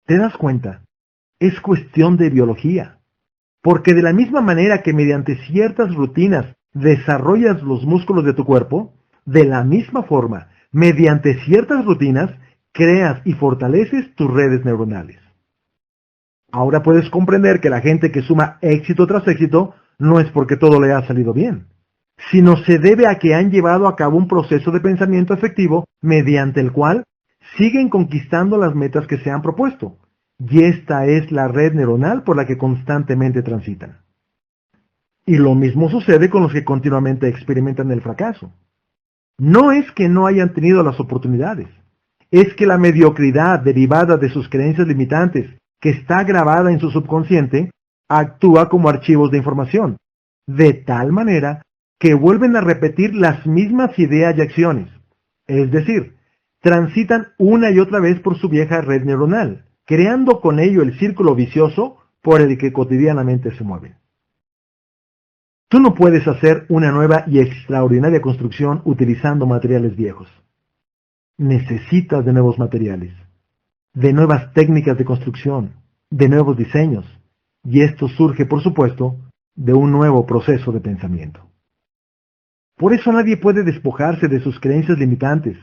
¿Te das cuenta? Es cuestión de biología. Porque de la misma manera que mediante ciertas rutinas desarrollas los músculos de tu cuerpo, de la misma forma, mediante ciertas rutinas, creas y fortaleces tus redes neuronales. Ahora puedes comprender que la gente que suma éxito tras éxito no es porque todo le ha salido bien, sino se debe a que han llevado a cabo un proceso de pensamiento efectivo mediante el cual siguen conquistando las metas que se han propuesto. Y esta es la red neuronal por la que constantemente transitan. Y lo mismo sucede con los que continuamente experimentan el fracaso. No es que no hayan tenido las oportunidades, es que la mediocridad derivada de sus creencias limitantes, que está grabada en su subconsciente, actúa como archivos de información, de tal manera que vuelven a repetir las mismas ideas y acciones. Es decir, transitan una y otra vez por su vieja red neuronal, creando con ello el círculo vicioso por el que cotidianamente se mueven. Tú no puedes hacer una nueva y extraordinaria construcción utilizando materiales viejos. Necesitas de nuevos materiales, de nuevas técnicas de construcción, de nuevos diseños, y esto surge, por supuesto, de un nuevo proceso de pensamiento. Por eso nadie puede despojarse de sus creencias limitantes,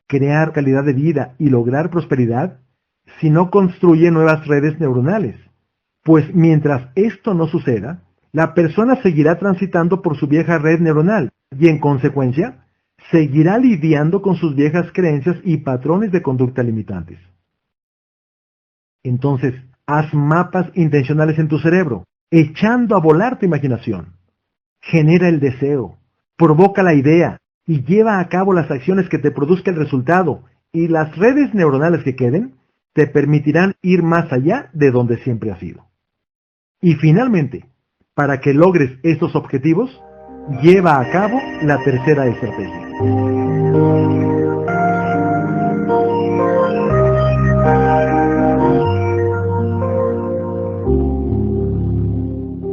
crear calidad de vida y lograr prosperidad si no construye nuevas redes neuronales, pues mientras esto no suceda, la persona seguirá transitando por su vieja red neuronal y en consecuencia seguirá lidiando con sus viejas creencias y patrones de conducta limitantes. Entonces, haz mapas intencionales en tu cerebro, echando a volar tu imaginación. Genera el deseo, provoca la idea y lleva a cabo las acciones que te produzcan el resultado, y las redes neuronales que queden te permitirán ir más allá de donde siempre has ido. Y finalmente, para que logres estos objetivos, lleva a cabo la tercera estrategia.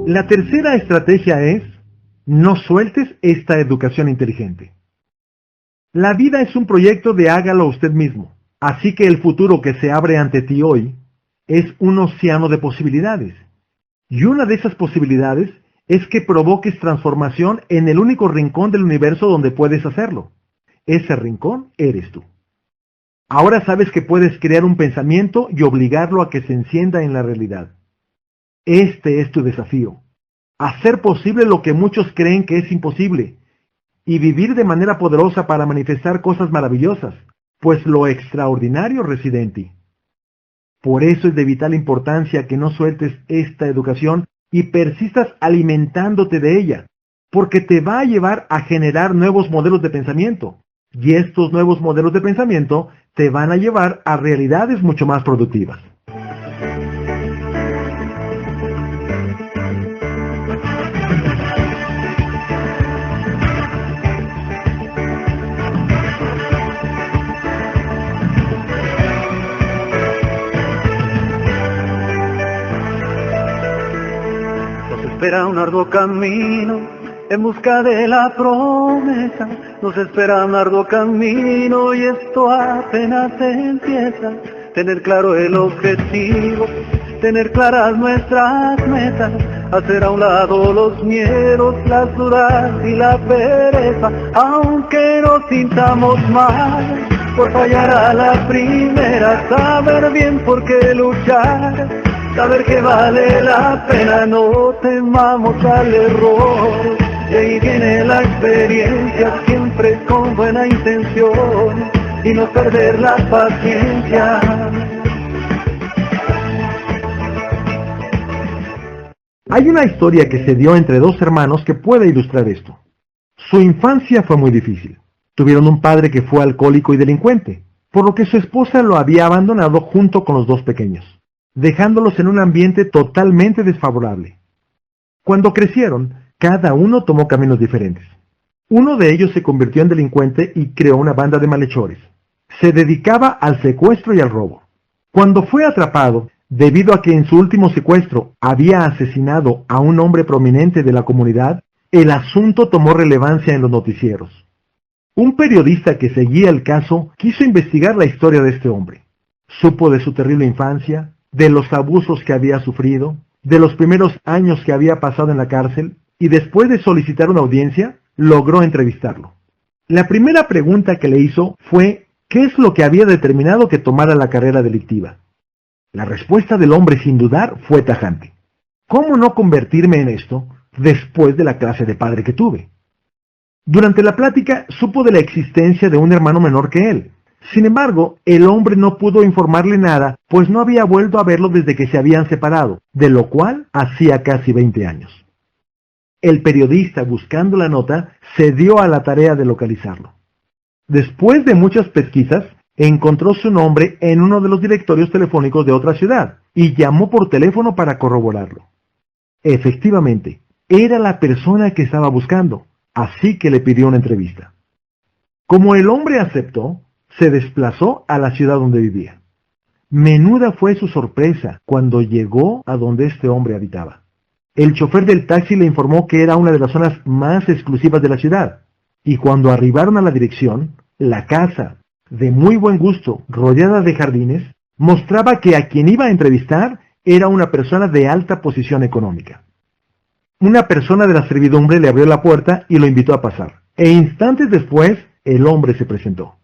La tercera estrategia es: no sueltes esta educación inteligente. La vida es un proyecto de hágalo usted mismo, así que el futuro que se abre ante ti hoy es un océano de posibilidades. Y una de esas posibilidades es que provoques transformación en el único rincón del universo donde puedes hacerlo. Ese rincón eres tú. Ahora sabes que puedes crear un pensamiento y obligarlo a que se encienda en la realidad. Este es tu desafío: hacer posible lo que muchos creen que es imposible, y vivir de manera poderosa para manifestar cosas maravillosas, pues lo extraordinario reside en ti. Por eso es de vital importancia que no sueltes esta educación y persistas alimentándote de ella, porque te va a llevar a generar nuevos modelos de pensamiento, y estos nuevos modelos de pensamiento te van a llevar a realidades mucho más productivas. Espera un arduo camino en busca de la promesa, nos espera un arduo camino y esto apenas empieza. Tener claro el objetivo, tener claras nuestras metas, hacer a un lado los miedos, las dudas y la pereza, aunque nos sintamos mal por fallar a la primera, saber bien por qué luchar, saber que vale la pena, no temamos al error, y ahí viene la experiencia, siempre con buena intención, y no perder la paciencia. Hay una historia que se dio entre dos hermanos que puede ilustrar esto. Su infancia fue muy difícil. Tuvieron un padre que fue alcohólico y delincuente, por lo que su esposa lo había abandonado junto con los dos pequeños, dejándolos en un ambiente totalmente desfavorable. Cuando crecieron, cada uno tomó caminos diferentes. Uno de ellos se convirtió en delincuente y creó una banda de malhechores. Se dedicaba al secuestro y al robo. Cuando fue atrapado, debido a que en su último secuestro había asesinado a un hombre prominente de la comunidad, el asunto tomó relevancia en los noticieros. Un periodista que seguía el caso quiso investigar la historia de este hombre. Supo de su terrible infancia, de los abusos que había sufrido, de los primeros años que había pasado en la cárcel, y después de solicitar una audiencia, logró entrevistarlo. La primera pregunta que le hizo fue ¿qué es lo que había determinado que tomara la carrera delictiva? La respuesta del hombre sin dudar fue tajante. ¿Cómo no convertirme en esto después de la clase de padre que tuve? Durante la plática supo de la existencia de un hermano menor que él. Sin embargo, el hombre no pudo informarle nada, pues no había vuelto a verlo desde que se habían separado, de lo cual hacía casi 20 años. El periodista, buscando la nota, se dio a la tarea de localizarlo. Después de muchas pesquisas, encontró su nombre en uno de los directorios telefónicos de otra ciudad, y llamó por teléfono para corroborarlo. Efectivamente, era la persona que estaba buscando, así que le pidió una entrevista. Como el hombre aceptó, se desplazó a la ciudad donde vivía. Menuda fue su sorpresa cuando llegó a donde este hombre habitaba. El chofer del taxi le informó que era una de las zonas más exclusivas de la ciudad, y cuando arribaron a la dirección, la casa, de muy buen gusto, rodeada de jardines, mostraba que a quien iba a entrevistar era una persona de alta posición económica. Una persona de la servidumbre le abrió la puerta y lo invitó a pasar, e instantes después el hombre se presentó.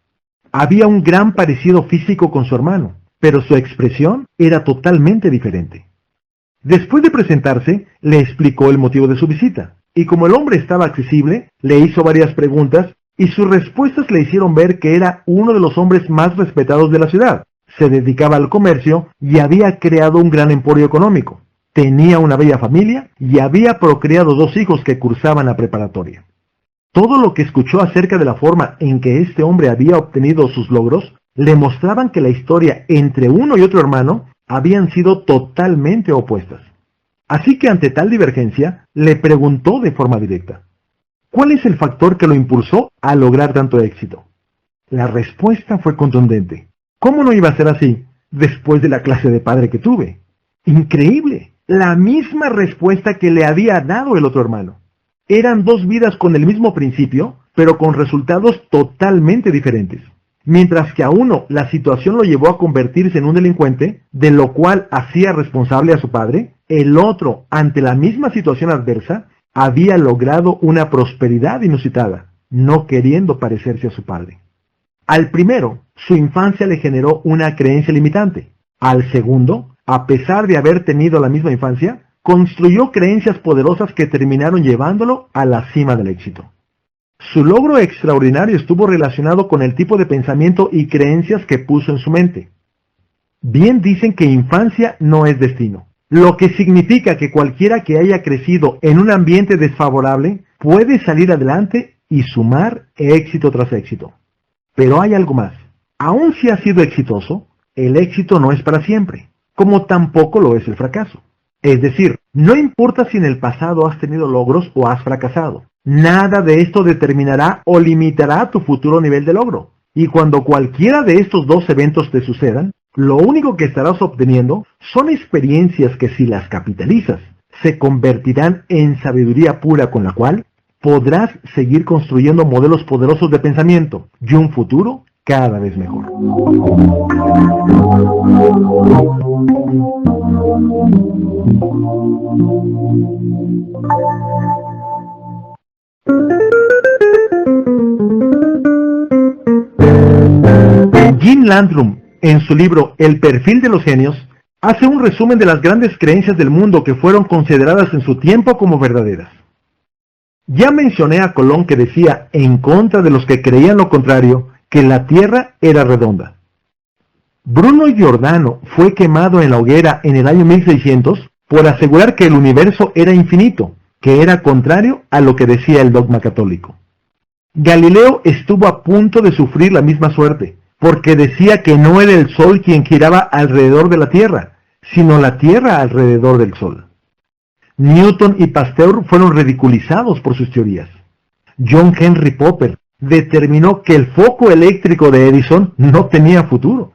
Había un gran parecido físico con su hermano, pero su expresión era totalmente diferente. Después de presentarse, le explicó el motivo de su visita, y como el hombre estaba accesible, le hizo varias preguntas y sus respuestas le hicieron ver que era uno de los hombres más respetados de la ciudad. Se dedicaba al comercio y había creado un gran emporio económico. Tenía una bella familia y había procreado 2 hijos que cursaban la preparatoria. Todo lo que escuchó acerca de la forma en que este hombre había obtenido sus logros, le mostraban que la historia entre uno y otro hermano habían sido totalmente opuestas. Así que ante tal divergencia, le preguntó de forma directa, ¿cuál es el factor que lo impulsó a lograr tanto éxito? La respuesta fue contundente. ¿Cómo no iba a ser así después de la clase de padre que tuve? Increíble, la misma respuesta que le había dado el otro hermano. Eran 2 vidas con el mismo principio, pero con resultados totalmente diferentes. Mientras que a uno la situación lo llevó a convertirse en un delincuente, de lo cual hacía responsable a su padre, el otro, ante la misma situación adversa, había logrado una prosperidad inusitada, no queriendo parecerse a su padre. Al primero, su infancia le generó una creencia limitante. Al segundo, a pesar de haber tenido la misma infancia, construyó creencias poderosas que terminaron llevándolo a la cima del éxito. Su logro extraordinario estuvo relacionado con el tipo de pensamiento y creencias que puso en su mente. Bien dicen que infancia no es destino, lo que significa que cualquiera que haya crecido en un ambiente desfavorable puede salir adelante y sumar éxito tras éxito. Pero hay algo más. Aun si has sido exitoso, el éxito no es para siempre, como tampoco lo es el fracaso. Es decir, no importa si en el pasado has tenido logros o has fracasado. Nada de esto determinará o limitará tu futuro nivel de logro. Y cuando cualquiera de estos 2 eventos te sucedan, lo único que estarás obteniendo son experiencias que si las capitalizas, se convertirán en sabiduría pura con la cual podrás seguir construyendo modelos poderosos de pensamiento y un futuro cada vez mejor. Jim Landrum, en su libro El perfil de los genios, hace un resumen de las grandes creencias del mundo que fueron consideradas en su tiempo como verdaderas. Ya mencioné a Colón que decía, en contra de los que creían lo contrario, que la Tierra era redonda. Bruno Giordano fue quemado en la hoguera en el año 1600 por asegurar que el universo era infinito, que era contrario a lo que decía el dogma católico. Galileo estuvo a punto de sufrir la misma suerte, porque decía que no era el Sol quien giraba alrededor de la Tierra, sino la Tierra alrededor del Sol. Newton y Pasteur fueron ridiculizados por sus teorías. John Henry Popper determinó que el foco eléctrico de Edison no tenía futuro.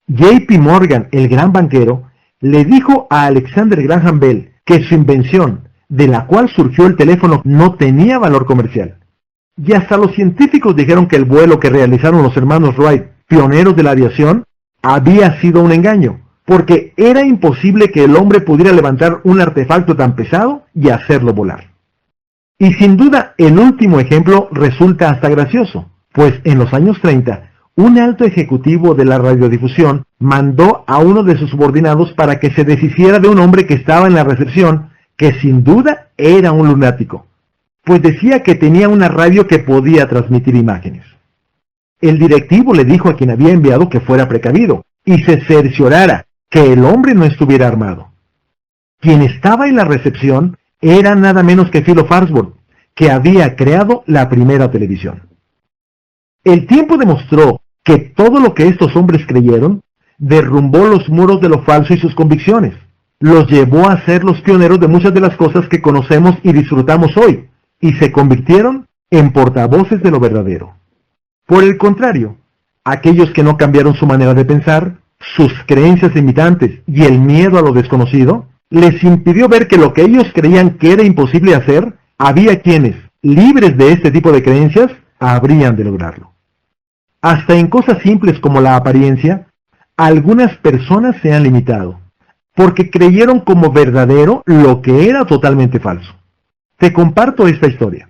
J.P. Morgan, el gran banquero, le dijo a Alexander Graham Bell que su invención, de la cual surgió el teléfono, no tenía valor comercial. Y hasta los científicos dijeron que el vuelo que realizaron los hermanos Wright, pioneros de la aviación, había sido un engaño, porque era imposible que el hombre pudiera levantar un artefacto tan pesado y hacerlo volar. Y sin duda el último ejemplo resulta hasta gracioso, pues en los años 30, un alto ejecutivo de la radiodifusión mandó a uno de sus subordinados para que se deshiciera de un hombre que estaba en la recepción, que sin duda era un lunático, pues decía que tenía una radio que podía transmitir imágenes. El directivo le dijo a quien había enviado que fuera precavido y se cerciorara que el hombre no estuviera armado. Quien estaba en la recepción era nada menos que Philo Farnsworth, que había creado la primera televisión. El tiempo demostró que todo lo que estos hombres creyeron derrumbó los muros de lo falso y sus convicciones. Los llevó a ser los pioneros de muchas de las cosas que conocemos y disfrutamos hoy, y se convirtieron en portavoces de lo verdadero. Por el contrario, aquellos que no cambiaron su manera de pensar, sus creencias limitantes y el miedo a lo desconocido, les impidió ver que lo que ellos creían que era imposible hacer, había quienes, libres de este tipo de creencias, habrían de lograrlo. Hasta en cosas simples como la apariencia, algunas personas se han limitado, porque creyeron como verdadero lo que era totalmente falso. Te comparto esta historia.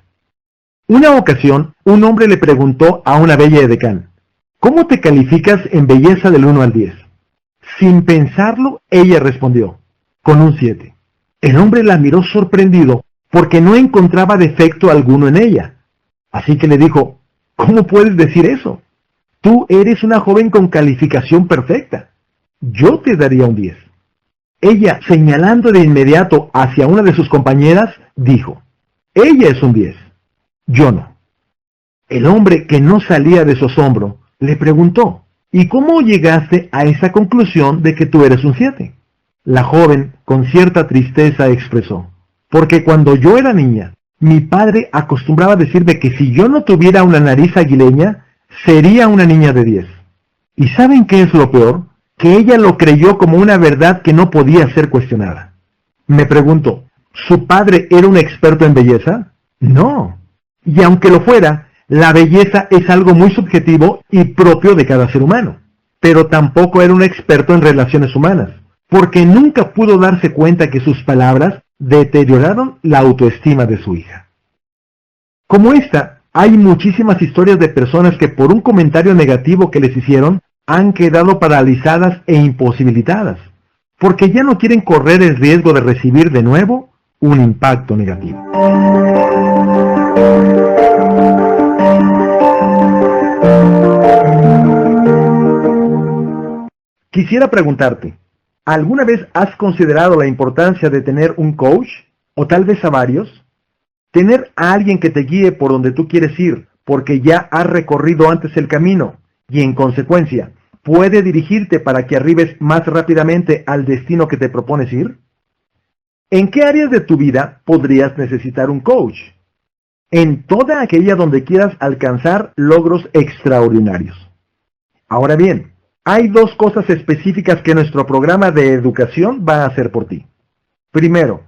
Una ocasión, un hombre le preguntó a una bella edecán, ¿cómo te calificas en belleza del 1 al 10? Sin pensarlo, ella respondió, con un 7. El hombre la miró sorprendido porque no encontraba defecto alguno en ella. Así que le dijo, ¿cómo puedes decir eso? Tú eres una joven con calificación perfecta. Yo te daría un 10. Ella, señalando de inmediato hacia una de sus compañeras, dijo, ella es un 10. Yo no. El hombre, que no salía de su asombro, le preguntó, ¿y cómo llegaste a esa conclusión de que tú eres un 7? La joven, con cierta tristeza, expresó, porque cuando yo era niña, mi padre acostumbraba a decirme que si yo no tuviera una nariz aguileña, sería una niña de 10. ¿Y saben qué es lo peor? Que ella lo creyó como una verdad que no podía ser cuestionada. Me pregunto, ¿su padre era un experto en belleza? No. Y aunque lo fuera, la belleza es algo muy subjetivo y propio de cada ser humano. Pero tampoco era un experto en relaciones humanas, porque nunca pudo darse cuenta que sus palabras deterioraron la autoestima de su hija. Como esta, hay muchísimas historias de personas que por un comentario negativo que les hicieron, han quedado paralizadas e imposibilitadas, porque ya no quieren correr el riesgo de recibir de nuevo un impacto negativo. Quisiera preguntarte, ¿alguna vez has considerado la importancia de tener un coach, o tal vez a varios? Tener a alguien que te guíe por donde tú quieres ir, porque ya has recorrido antes el camino, y en consecuencia, puede dirigirte para que arribes más rápidamente al destino que te propones ir. ¿En qué áreas de tu vida podrías necesitar un coach? En toda aquella donde quieras alcanzar logros extraordinarios. Ahora bien, hay dos cosas específicas que nuestro programa de educación va a hacer por ti. Primero,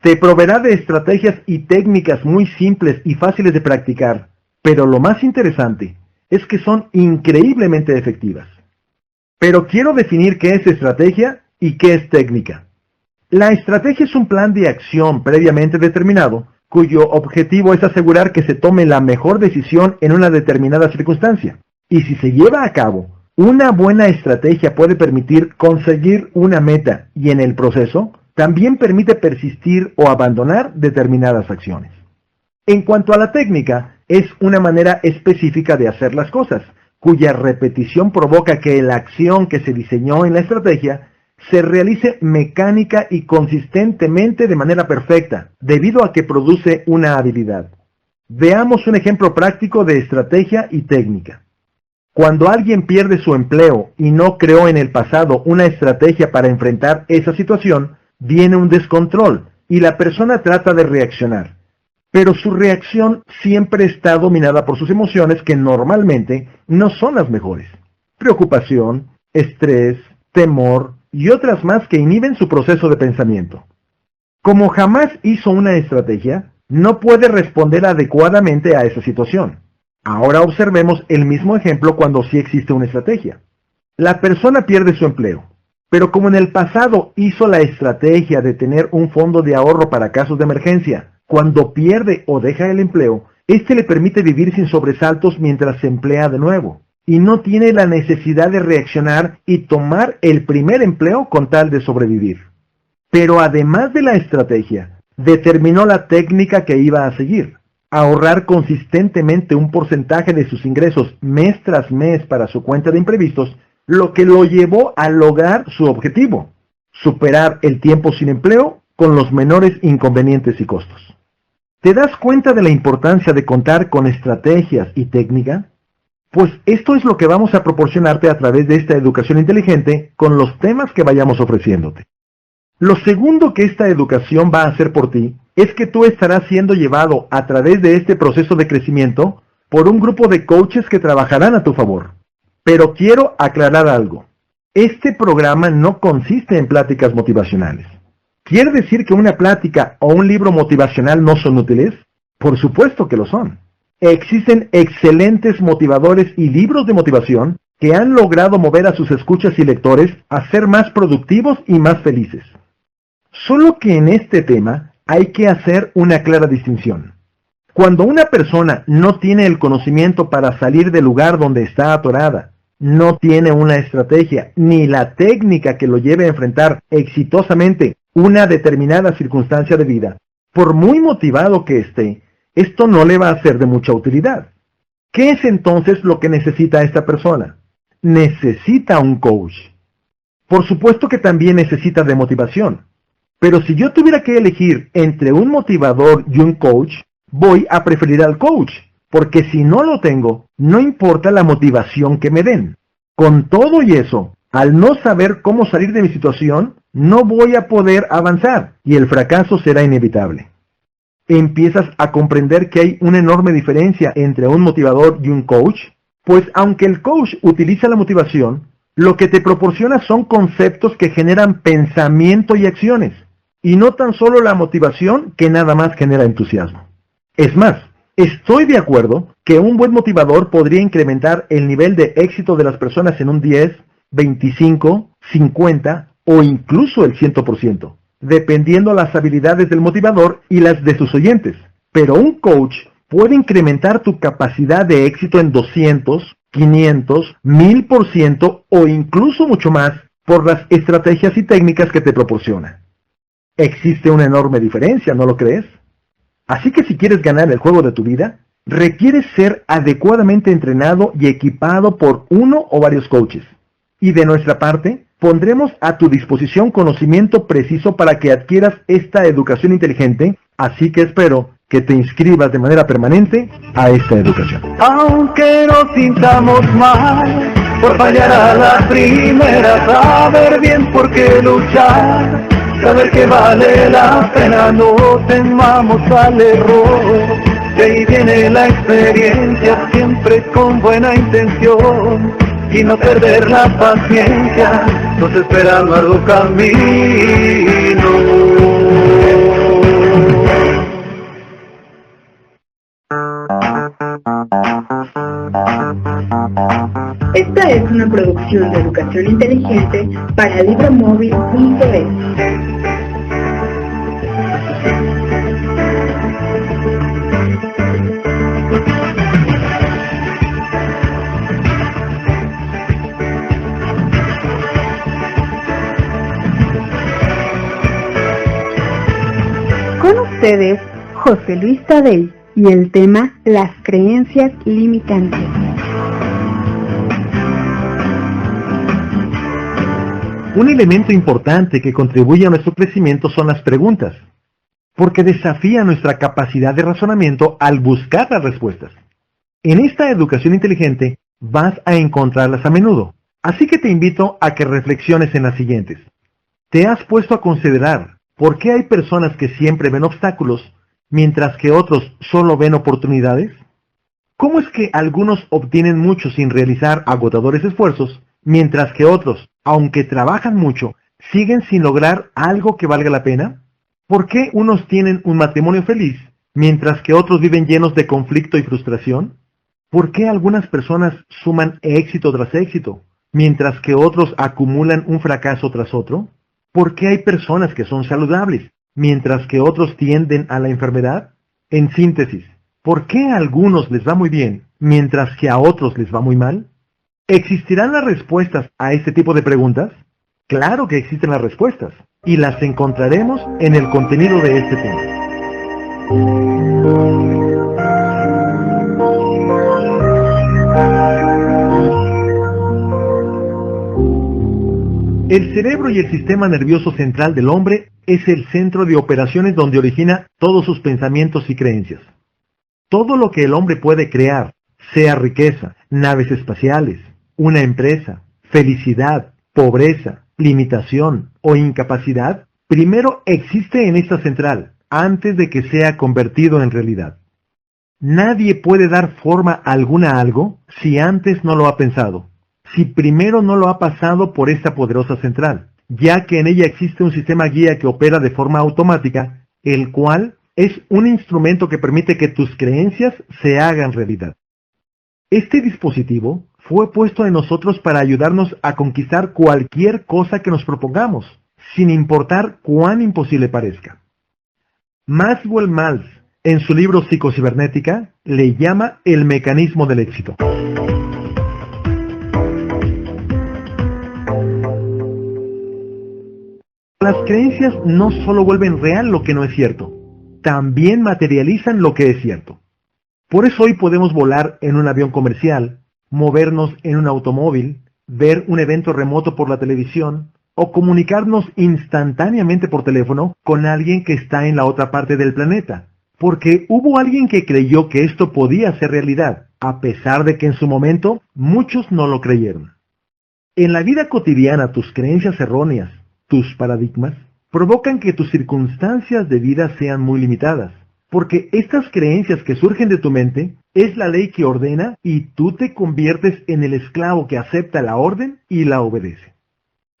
te proveerá de estrategias y técnicas muy simples y fáciles de practicar, pero lo más interesante es que son increíblemente efectivas. Pero quiero definir qué es estrategia y qué es técnica. La estrategia es un plan de acción previamente determinado, cuyo objetivo es asegurar que se tome la mejor decisión en una determinada circunstancia. Y si se lleva a cabo, una buena estrategia puede permitir conseguir una meta y en el proceso también permite persistir o abandonar determinadas acciones. En cuanto a la técnica, es una manera específica de hacer las cosas, cuya repetición provoca que la acción que se diseñó en la estrategia se realice mecánica y consistentemente de manera perfecta, debido a que produce una habilidad. Veamos un ejemplo práctico de estrategia y técnica. Cuando alguien pierde su empleo y no creó en el pasado una estrategia para enfrentar esa situación, viene un descontrol y la persona trata de reaccionar. Pero su reacción siempre está dominada por sus emociones que normalmente no son las mejores. Preocupación, estrés, temor y otras más que inhiben su proceso de pensamiento. Como jamás hizo una estrategia, no puede responder adecuadamente a esa situación. Ahora observemos el mismo ejemplo cuando sí existe una estrategia. La persona pierde su empleo, pero como en el pasado hizo la estrategia de tener un fondo de ahorro para casos de emergencia, cuando pierde o deja el empleo, este le permite vivir sin sobresaltos mientras se emplea de nuevo, y no tiene la necesidad de reaccionar y tomar el primer empleo con tal de sobrevivir. Pero además de la estrategia, determinó la técnica que iba a seguir: ahorrar consistentemente un porcentaje de sus ingresos mes tras mes para su cuenta de imprevistos, lo que lo llevó a lograr su objetivo: superar el tiempo sin empleo con los menores inconvenientes y costos. ¿Te das cuenta de la importancia de contar con estrategias y técnica? Pues esto es lo que vamos a proporcionarte a través de esta educación inteligente con los temas que vayamos ofreciéndote. Lo segundo que esta educación va a hacer por ti es que tú estarás siendo llevado a través de este proceso de crecimiento por un grupo de coaches que trabajarán a tu favor. Pero quiero aclarar algo. Este programa no consiste en pláticas motivacionales. ¿Quiere decir que una plática o un libro motivacional no son útiles? Por supuesto que lo son. Existen excelentes motivadores y libros de motivación que han logrado mover a sus escuchas y lectores a ser más productivos y más felices. Solo que en este tema hay que hacer una clara distinción. Cuando una persona no tiene el conocimiento para salir del lugar donde está atorada, no tiene una estrategia ni la técnica que lo lleve a enfrentar exitosamente una determinada circunstancia de vida, por muy motivado que esté, esto no le va a ser de mucha utilidad. ¿Qué es entonces lo que necesita esta persona? Necesita un coach. Por supuesto que también necesita de motivación. Pero si yo tuviera que elegir entre un motivador y un coach, voy a preferir al coach, porque si no lo tengo, no importa la motivación que me den. Con todo y eso, al no saber cómo salir de mi situación, no voy a poder avanzar y el fracaso será inevitable. Empiezas a comprender que hay una enorme diferencia entre un motivador y un coach, pues aunque el coach utiliza la motivación, lo que te proporciona son conceptos que generan pensamiento y acciones, y no tan solo la motivación que nada más genera entusiasmo. Es más, estoy de acuerdo que un buen motivador podría incrementar el nivel de éxito de las personas en un 10, 25, 50 o incluso el 100%, dependiendo las habilidades del motivador y las de sus oyentes. Pero un coach puede incrementar tu capacidad de éxito en 200, 500, 1000% o incluso mucho más por las estrategias y técnicas que te proporciona. Existe una enorme diferencia, ¿no lo crees? Así que si quieres ganar el juego de tu vida, requieres ser adecuadamente entrenado y equipado por uno o varios coaches. Y de nuestra parte, pondremos a tu disposición conocimiento preciso para que adquieras esta educación inteligente, así que espero que te inscribas de manera permanente a esta educación. Aunque nos sintamos mal por fallar a la primera, saber bien por qué luchar, saber que vale la pena, no temamos al error. De ahí viene la experiencia, siempre con buena intención, y no perder la paciencia, nos espera un arduo camino. Esta es una producción de educación inteligente para libromóvil.es. Con ustedes, José Luis Tadei, y el tema las creencias limitantes. Un elemento importante que contribuye a nuestro crecimiento son las preguntas, porque desafía nuestra capacidad de razonamiento al buscar las respuestas. En esta educación inteligente vas a encontrarlas a menudo, así que te invito a que reflexiones en las siguientes. ¿Te has puesto a considerar por qué hay personas que siempre ven obstáculos, mientras que otros solo ven oportunidades? ¿Cómo es que algunos obtienen mucho sin realizar agotadores esfuerzos, mientras que otros, aunque trabajan mucho, siguen sin lograr algo que valga la pena? ¿Por qué unos tienen un matrimonio feliz, mientras que otros viven llenos de conflicto y frustración? ¿Por qué algunas personas suman éxito tras éxito, mientras que otros acumulan un fracaso tras otro? ¿Por qué hay personas que son saludables, mientras que otros tienden a la enfermedad? En síntesis, ¿por qué a algunos les va muy bien, mientras que a otros les va muy mal? ¿Existirán las respuestas a este tipo de preguntas? Claro que existen las respuestas, y las encontraremos en el contenido de este tema. El cerebro y el sistema nervioso central del hombre es el centro de operaciones donde origina todos sus pensamientos y creencias. Todo lo que el hombre puede crear, sea riqueza, naves espaciales, una empresa, felicidad, pobreza, limitación o incapacidad, primero existe en esta central, antes de que sea convertido en realidad. Nadie puede dar forma alguna a algo si antes no lo ha pensado, si primero no lo ha pasado por esta poderosa central, ya que en ella existe un sistema guía que opera de forma automática, el cual es un instrumento que permite que tus creencias se hagan realidad. Este dispositivo fue puesto en nosotros para ayudarnos a conquistar cualquier cosa que nos propongamos, sin importar cuán imposible parezca. Maxwell Maltz, en su libro Psicocibernética, le llama el mecanismo del éxito. Las creencias no solo vuelven real lo que no es cierto, también materializan lo que es cierto. Por eso hoy podemos volar en un avión comercial, movernos en un automóvil, ver un evento remoto por la televisión, o comunicarnos instantáneamente por teléfono con alguien que está en la otra parte del planeta, porque hubo alguien que creyó que esto podía ser realidad, a pesar de que en su momento muchos no lo creyeron. En la vida cotidiana tus creencias erróneas, tus paradigmas, provocan que tus circunstancias de vida sean muy limitadas, porque estas creencias que surgen de tu mente es la ley que ordena y tú te conviertes en el esclavo que acepta la orden y la obedece.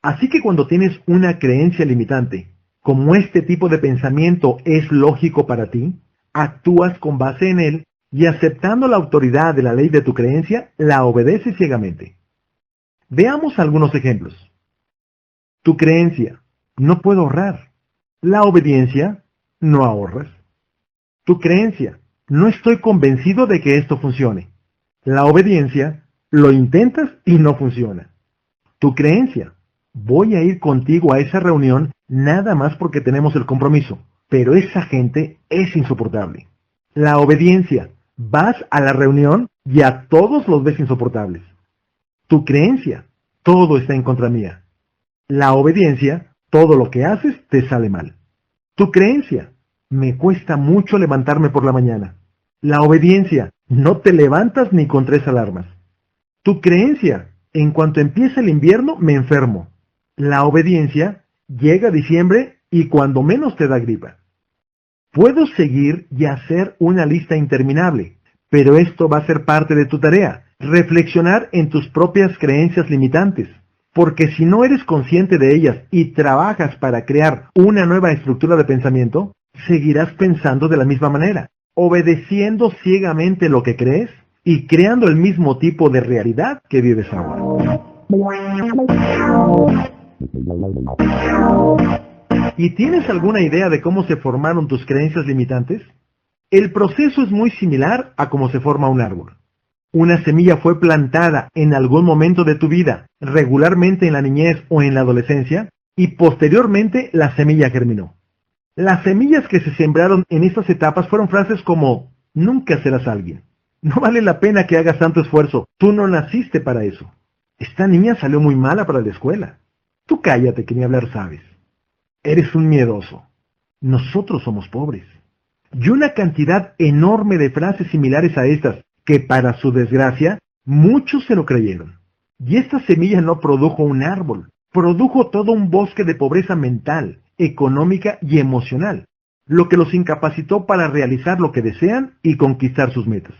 Así que cuando tienes una creencia limitante, como este tipo de pensamiento es lógico para ti, actúas con base en él y aceptando la autoridad de la ley de tu creencia, la obedeces ciegamente. Veamos algunos ejemplos. Tu creencia: no puedo ahorrar. La obediencia: no ahorras. Tu creencia: no estoy convencido de que esto funcione. La obediencia: lo intentas y no funciona. Tu creencia: voy a ir contigo a esa reunión nada más porque tenemos el compromiso, pero esa gente es insoportable. La obediencia: vas a la reunión y a todos los ves insoportables. Tu creencia: todo está en contra mía. La obediencia: todo lo que haces te sale mal. Tu creencia: me cuesta mucho levantarme por la mañana. La obediencia: no te levantas ni con 3 alarmas. Tu creencia: en cuanto empieza el invierno me enfermo. La obediencia: llega diciembre y cuando menos te da gripa. Puedo seguir y hacer una lista interminable, pero esto va a ser parte de tu tarea, reflexionar en tus propias creencias limitantes. Porque si no eres consciente de ellas y trabajas para crear una nueva estructura de pensamiento, seguirás pensando de la misma manera, obedeciendo ciegamente lo que crees y creando el mismo tipo de realidad que vives ahora. ¿Y tienes alguna idea de cómo se formaron tus creencias limitantes? El proceso es muy similar a cómo se forma un árbol. Una semilla fue plantada en algún momento de tu vida, regularmente en la niñez o en la adolescencia, y posteriormente la semilla germinó. Las semillas que se sembraron en estas etapas fueron frases como: nunca serás alguien. No vale la pena que hagas tanto esfuerzo, tú no naciste para eso. Esta niña salió muy mala para la escuela. Tú cállate que ni hablar sabes. Eres un miedoso. Nosotros somos pobres. Y una cantidad enorme de frases similares a estas, que para su desgracia, muchos se lo creyeron. Y esta semilla no produjo un árbol, produjo todo un bosque de pobreza mental, económica y emocional, lo que los incapacitó para realizar lo que desean y conquistar sus metas.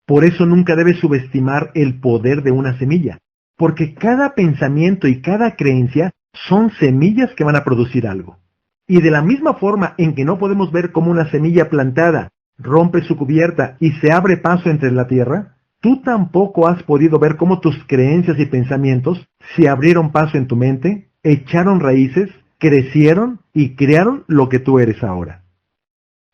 Por eso nunca debes subestimar el poder de una semilla, porque cada pensamiento y cada creencia son semillas que van a producir algo. Y de la misma forma en que no podemos ver cómo una semilla plantada rompe su cubierta y se abre paso entre la tierra, tú tampoco has podido ver cómo tus creencias y pensamientos se abrieron paso en tu mente, echaron raíces, crecieron y crearon lo que tú eres ahora.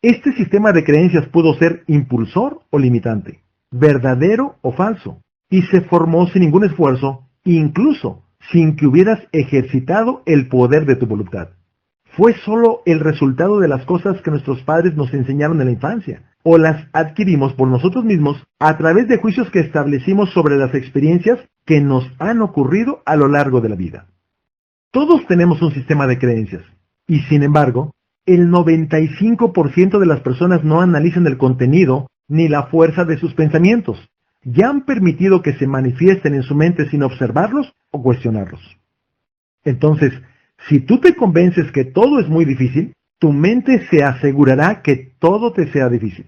Este sistema de creencias pudo ser impulsor o limitante, verdadero o falso, y se formó sin ningún esfuerzo, incluso sin que hubieras ejercitado el poder de tu voluntad. Fue solo el resultado de las cosas que nuestros padres nos enseñaron en la infancia, o las adquirimos por nosotros mismos a través de juicios que establecimos sobre las experiencias que nos han ocurrido a lo largo de la vida. Todos tenemos un sistema de creencias, y sin embargo, el 95% de las personas no analizan el contenido ni la fuerza de sus pensamientos, ya han permitido que se manifiesten en su mente sin observarlos o cuestionarlos. Entonces, si tú te convences que todo es muy difícil, tu mente se asegurará que todo te sea difícil.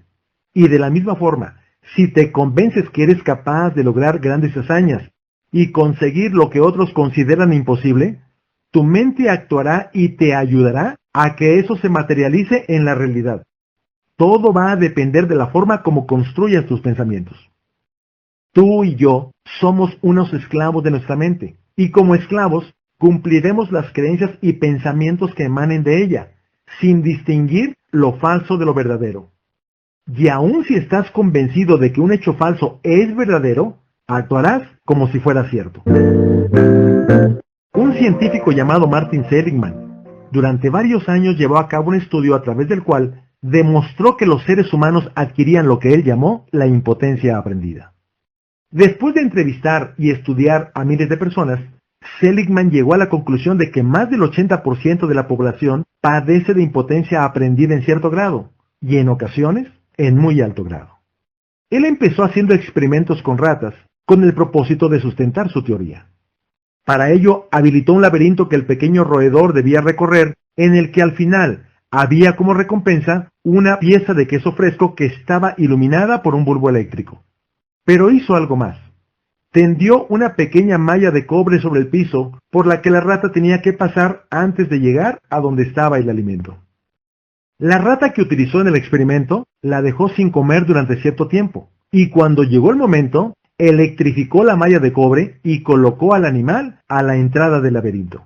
Y de la misma forma, si te convences que eres capaz de lograr grandes hazañas y conseguir lo que otros consideran imposible, tu mente actuará y te ayudará a que eso se materialice en la realidad. Todo va a depender de la forma como construyas tus pensamientos. Tú y yo somos unos esclavos de nuestra mente, y como esclavos cumpliremos las creencias y pensamientos que emanen de ella, sin distinguir lo falso de lo verdadero. Y aun si estás convencido de que un hecho falso es verdadero, actuarás como si fuera cierto. Un científico llamado Martin Seligman, durante varios años llevó a cabo un estudio a través del cual demostró que los seres humanos adquirían lo que él llamó la impotencia aprendida. Después de entrevistar y estudiar a miles de personas, Seligman llegó a la conclusión de que más del 80% de la población padece de impotencia aprendida en cierto grado, y en ocasiones en muy alto grado. Él empezó haciendo experimentos con ratas, con el propósito de sustentar su teoría. Para ello, habilitó un laberinto que el pequeño roedor debía recorrer, en el que al final había como recompensa una pieza de queso fresco que estaba iluminada por un bulbo eléctrico. Pero hizo algo más. Tendió una pequeña malla de cobre sobre el piso por la que la rata tenía que pasar antes de llegar a donde estaba el alimento. La rata que utilizó en el experimento la dejó sin comer durante cierto tiempo, y cuando llegó el momento, electrificó la malla de cobre y colocó al animal a la entrada del laberinto.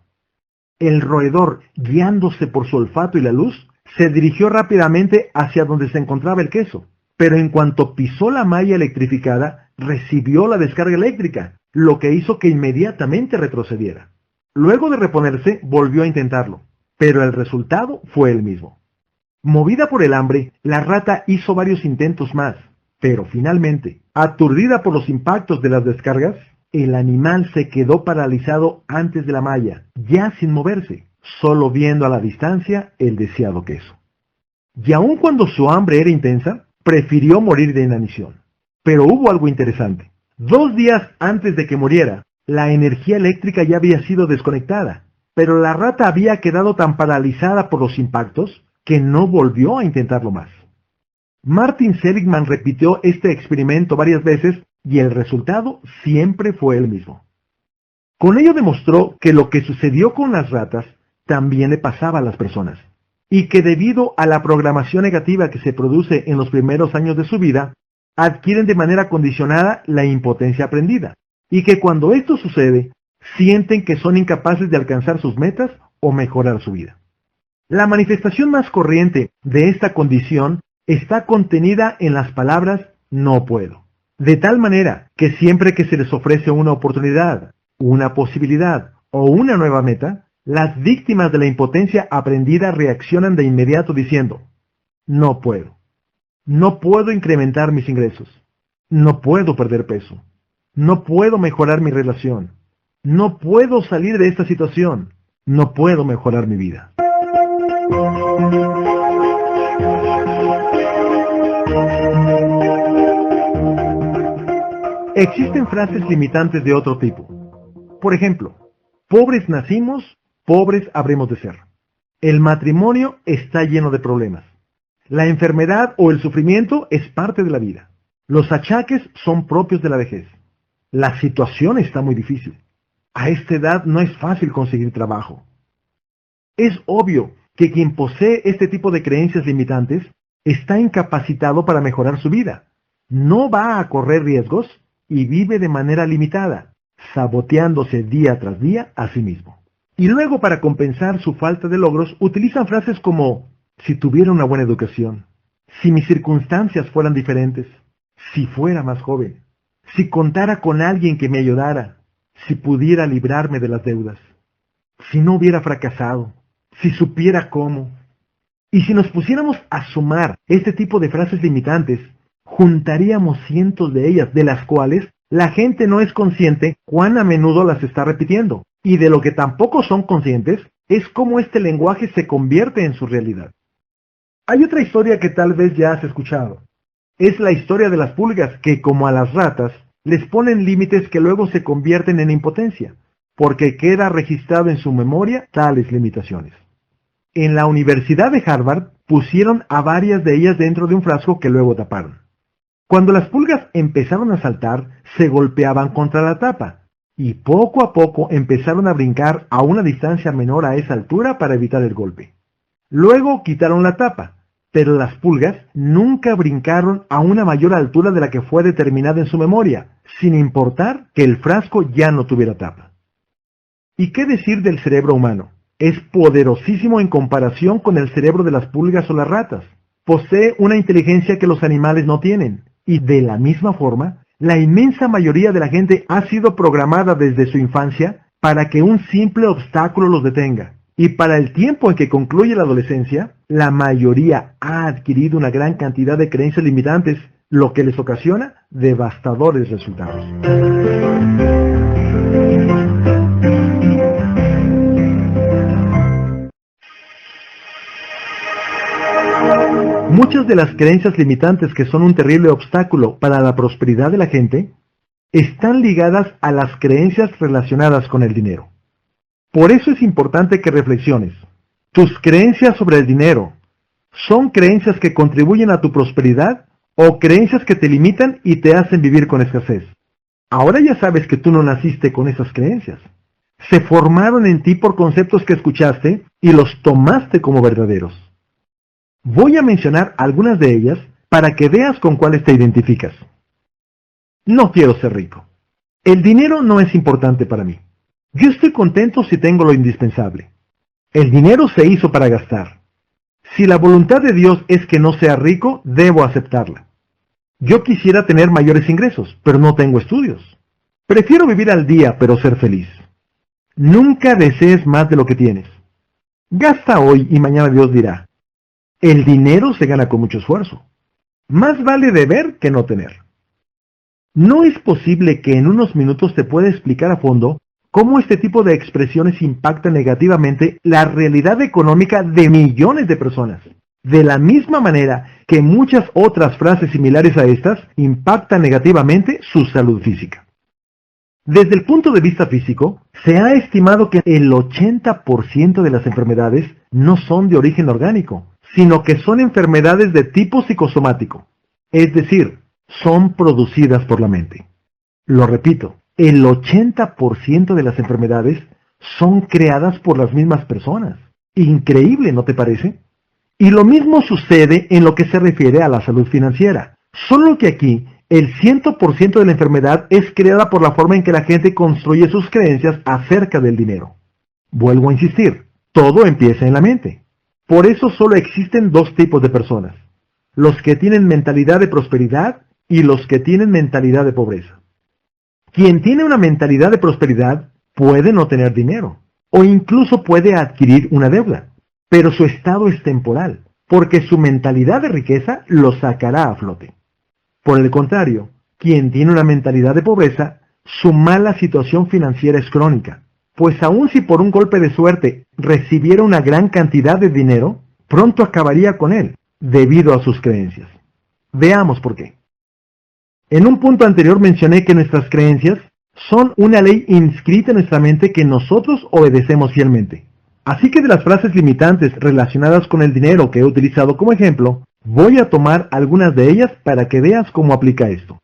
El roedor, guiándose por su olfato y la luz, se dirigió rápidamente hacia donde se encontraba el queso, pero en cuanto pisó la malla electrificada, recibió la descarga eléctrica, lo que hizo que inmediatamente retrocediera. Luego de reponerse, volvió a intentarlo, pero el resultado fue el mismo. Movida por el hambre, la rata hizo varios intentos más, pero finalmente, aturdida por los impactos de las descargas, el animal se quedó paralizado antes de la malla, ya sin moverse, solo viendo a la distancia el deseado queso. Y aun cuando su hambre era intensa, prefirió morir de inanición. Pero hubo algo interesante. 2 días antes de que muriera, la energía eléctrica ya había sido desconectada, pero la rata había quedado tan paralizada por los impactos que no volvió a intentarlo más. Martin Seligman repitió este experimento varias veces y el resultado siempre fue el mismo. Con ello demostró que lo que sucedió con las ratas también le pasaba a las personas, y que debido a la programación negativa que se produce en los primeros años de su vida, adquieren de manera condicionada la impotencia aprendida, y que cuando esto sucede, sienten que son incapaces de alcanzar sus metas o mejorar su vida. La manifestación más corriente de esta condición está contenida en las palabras "no puedo", de tal manera que siempre que se les ofrece una oportunidad, una posibilidad o una nueva meta, las víctimas de la impotencia aprendida reaccionan de inmediato diciendo: "no puedo. No puedo incrementar mis ingresos. No puedo perder peso. No puedo mejorar mi relación. No puedo salir de esta situación. No puedo mejorar mi vida". Existen frases limitantes de otro tipo. Por ejemplo, pobres nacimos, pobres habremos de ser. El matrimonio está lleno de problemas. La enfermedad o el sufrimiento es parte de la vida. Los achaques son propios de la vejez. La situación está muy difícil. A esta edad no es fácil conseguir trabajo. Es obvio que quien posee este tipo de creencias limitantes está incapacitado para mejorar su vida, no va a correr riesgos y vive de manera limitada, saboteándose día tras día a sí mismo. Y luego, para compensar su falta de logros, utilizan frases como: si tuviera una buena educación, si mis circunstancias fueran diferentes, si fuera más joven, si contara con alguien que me ayudara, si pudiera librarme de las deudas, si no hubiera fracasado, si supiera cómo. Y si nos pusiéramos a sumar este tipo de frases limitantes, juntaríamos cientos de ellas, de las cuales la gente no es consciente cuán a menudo las está repitiendo. Y de lo que tampoco son conscientes es cómo este lenguaje se convierte en su realidad. Hay otra historia que tal vez ya has escuchado. Es la historia de las pulgas que, como a las ratas, les ponen límites que luego se convierten en impotencia, porque queda registrado en su memoria tales limitaciones. En la Universidad de Harvard pusieron a varias de ellas dentro de un frasco que luego taparon. Cuando las pulgas empezaron a saltar, se golpeaban contra la tapa, y poco a poco empezaron a brincar a una distancia menor a esa altura para evitar el golpe. Luego quitaron la tapa, pero las pulgas nunca brincaron a una mayor altura de la que fue determinada en su memoria, sin importar que el frasco ya no tuviera tapa. ¿Y qué decir del cerebro humano? Es poderosísimo en comparación con el cerebro de las pulgas o las ratas. Posee una inteligencia que los animales no tienen, y de la misma forma, la inmensa mayoría de la gente ha sido programada desde su infancia para que un simple obstáculo los detenga. Y para el tiempo en que concluye la adolescencia, la mayoría ha adquirido una gran cantidad de creencias limitantes, lo que les ocasiona devastadores resultados. Muchas de las creencias limitantes que son un terrible obstáculo para la prosperidad de la gente están ligadas a las creencias relacionadas con el dinero. Por eso es importante que reflexiones. ¿Tus creencias sobre el dinero son creencias que contribuyen a tu prosperidad o creencias que te limitan y te hacen vivir con escasez? Ahora ya sabes que tú no naciste con esas creencias. Se formaron en ti por conceptos que escuchaste y los tomaste como verdaderos. Voy a mencionar algunas de ellas para que veas con cuáles te identificas. No quiero ser rico. El dinero no es importante para mí. Yo estoy contento si tengo lo indispensable. El dinero se hizo para gastar. Si la voluntad de Dios es que no sea rico, debo aceptarla. Yo quisiera tener mayores ingresos, pero no tengo estudios. Prefiero vivir al día, pero ser feliz. Nunca desees más de lo que tienes. Gasta hoy y mañana Dios dirá. El dinero se gana con mucho esfuerzo. Más vale deber que no tener. No es posible que en unos minutos te pueda explicar a fondo cómo este tipo de expresiones impactan negativamente la realidad económica de millones de personas. De la misma manera que muchas otras frases similares a estas impactan negativamente su salud física. Desde el punto de vista físico, se ha estimado que el 80% de las enfermedades no son de origen orgánico, sino que son enfermedades de tipo psicosomático, es decir, son producidas por la mente. Lo repito, el 80% de las enfermedades son creadas por las mismas personas. Increíble, ¿no te parece? Y lo mismo sucede en lo que se refiere a la salud financiera, solo que aquí el 100% de la enfermedad es creada por la forma en que la gente construye sus creencias acerca del dinero. Vuelvo a insistir, todo empieza en la mente. Por eso solo existen dos tipos de personas, los que tienen mentalidad de prosperidad y los que tienen mentalidad de pobreza. Quien tiene una mentalidad de prosperidad puede no tener dinero, o incluso puede adquirir una deuda, pero su estado es temporal, porque su mentalidad de riqueza lo sacará a flote. Por el contrario, quien tiene una mentalidad de pobreza, su mala situación financiera es crónica, pues aun si por un golpe de suerte recibiera una gran cantidad de dinero, pronto acabaría con él, debido a sus creencias. Veamos por qué. En un punto anterior mencioné que nuestras creencias son una ley inscrita en nuestra mente que nosotros obedecemos fielmente. Así que de las frases limitantes relacionadas con el dinero que he utilizado como ejemplo, voy a tomar algunas de ellas para que veas cómo aplica esto.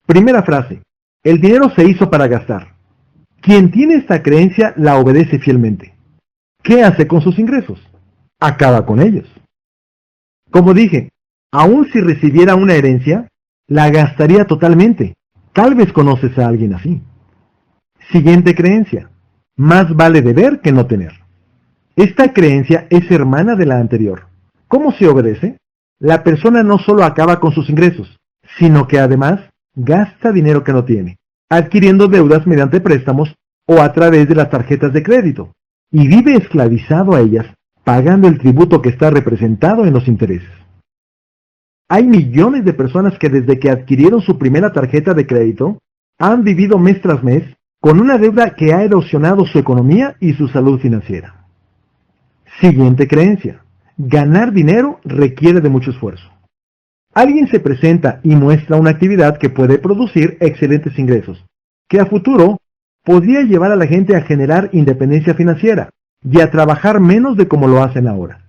Primera frase. El dinero se hizo para gastar. Quien tiene esta creencia la obedece fielmente. ¿Qué hace con sus ingresos? Acaba con ellos. Como dije, aun si recibiera una herencia, La gastaría totalmente. Tal vez conoces a alguien así. Siguiente creencia. Más vale deber que no tener. Esta creencia es hermana de la anterior. ¿Cómo se obedece? La persona no solo acaba con sus ingresos, sino que además gasta dinero que no tiene, adquiriendo deudas mediante préstamos o a través de las tarjetas de crédito, y vive esclavizado a ellas, pagando el tributo que está representado en los intereses. Hay millones de personas que desde que adquirieron su primera tarjeta de crédito, han vivido mes tras mes con una deuda que ha erosionado su economía y su salud financiera. Siguiente creencia. Ganar dinero requiere de mucho esfuerzo. Alguien se presenta y muestra una actividad que puede producir excelentes ingresos, que a futuro podría llevar a la gente a generar independencia financiera y a trabajar menos de como lo hacen ahora.